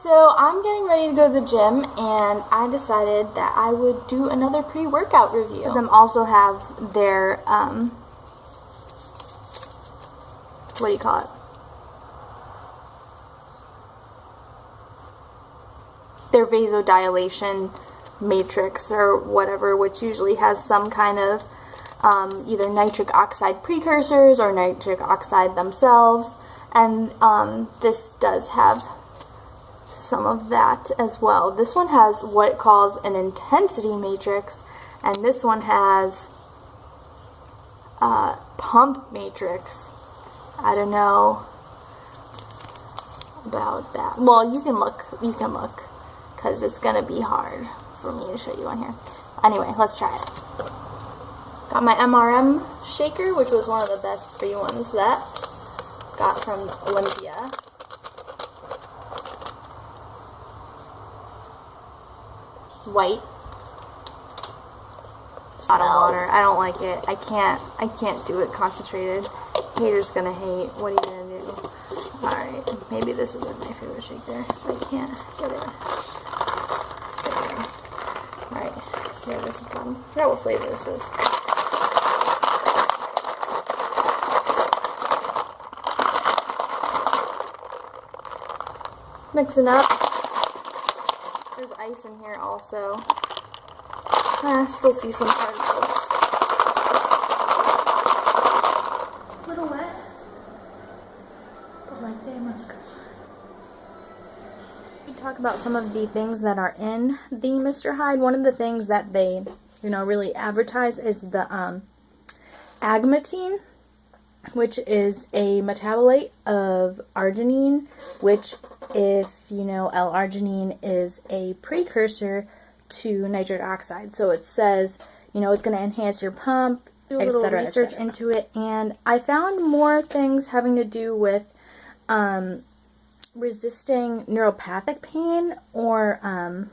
So I'm getting ready to go to the gym, and I decided that I would do another pre-workout review. Them also have their, what do you call it? Their vasodilation matrix or whatever, which usually has some kind of either nitric oxide precursors or nitric oxide themselves, and this does have some of that as well. This one has what it calls an intensity matrix, and this one has pump matrix. I don't know about that. Well, you can look, because it's gonna be hard for me to show you on here. Anyway, let's try it. Got my MRM shaker, which was one of the best free ones that got from Olympia. It's white. Hot water. I don't like it. I can't do it concentrated. Haters gonna hate. What are you gonna do? Alright, maybe this isn't my favorite shaker. I can't get it. Alright, so there is a problem. I forgot what flavor this is. Mixing up. There's ice in here also. I still see some particles. A little wet, but like they must go. We talk about some of the things that are in the Mr. Hyde. One of the things that they, really advertise is the agmatine, which is a metabolite of arginine, which, if you know, L-arginine is a precursor to nitric oxide. So it says, it's going to enhance your pump, do a little research into it, and I found more things having to do with resisting neuropathic pain or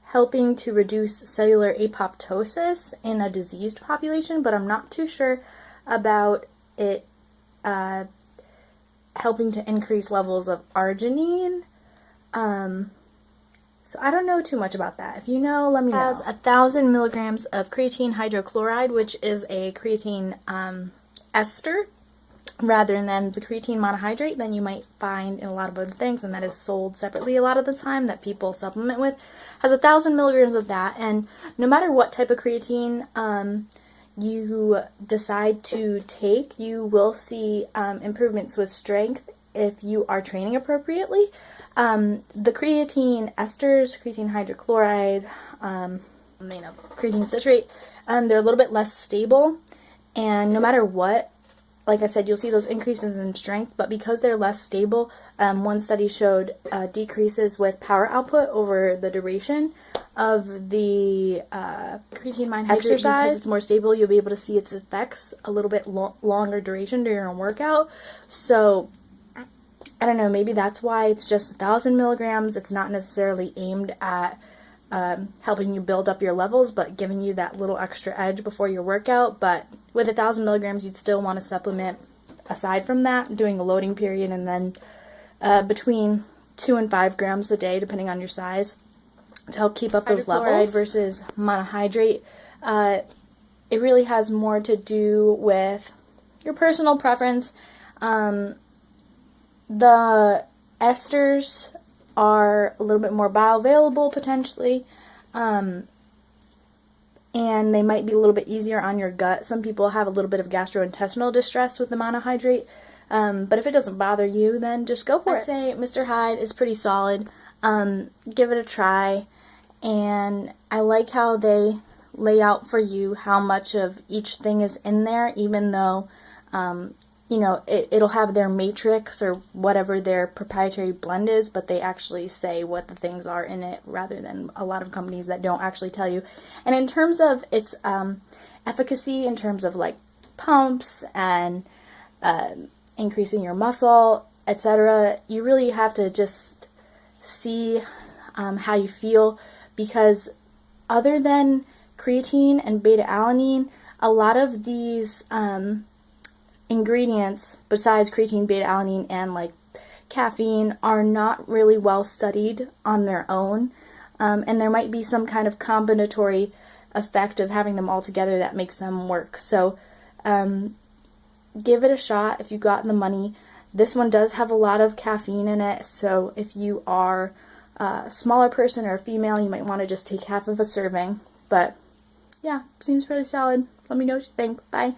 helping to reduce cellular apoptosis in a diseased population, but I'm not too sure about it helping to increase levels of arginine. So I don't know too much about that. If you know, let me know. It has 1,000 milligrams of creatine hydrochloride, which is a creatine ester, rather than the creatine monohydrate that you might find in a lot of other things, and that is sold separately a lot of the time that people supplement with. Has 1,000 milligrams of that, and no matter what type of creatine you decide to take, you will see improvements with strength if you are training appropriately. The creatine esters, creatine hydrochloride, creatine citrate, they're a little bit less stable, and no matter what, like I said, you'll see those increases in strength, but because they're less stable, one study showed decreases with power output over the duration of the creatine monohydrate exercise. Because it's more stable, you'll be able to see its effects a little bit longer duration during a workout. So I don't know, maybe that's why it's just 1,000 milligrams. It's not necessarily aimed at helping you build up your levels, but giving you that little extra edge before your workout. But with 1,000 milligrams, you'd still want to supplement aside from that, doing a loading period, and then between 2 and 5 grams a day, depending on your size, to help keep up those levels. Versus monohydrate, it really has more to do with your personal preference. The esters are a little bit more bioavailable potentially, and they might be a little bit easier on your gut. Some people have a little bit of gastrointestinal distress with the monohydrate, but if it doesn't bother you, then just go for it. I'd say Mr. Hyde is pretty solid. Give it a try, and I like how they lay out for you how much of each thing is in there, even though it'll have their matrix or whatever their proprietary blend is, but they actually say what the things are in it, rather than a lot of companies that don't actually tell you. And in terms of its efficacy, in terms of like pumps and increasing your muscle, etc., you really have to just see how you feel, because other than creatine and beta-alanine, a lot of these ingredients, besides creatine, beta-alanine, and like caffeine are not really well studied on their own, and there might be some kind of combinatory effect of having them all together that makes them work. So give it a shot if you've got the money. This one does have a lot of caffeine in it, so if you are a smaller person or a female, you might want to just take half of a serving. But yeah, seems really solid. Let me know what you think. Bye.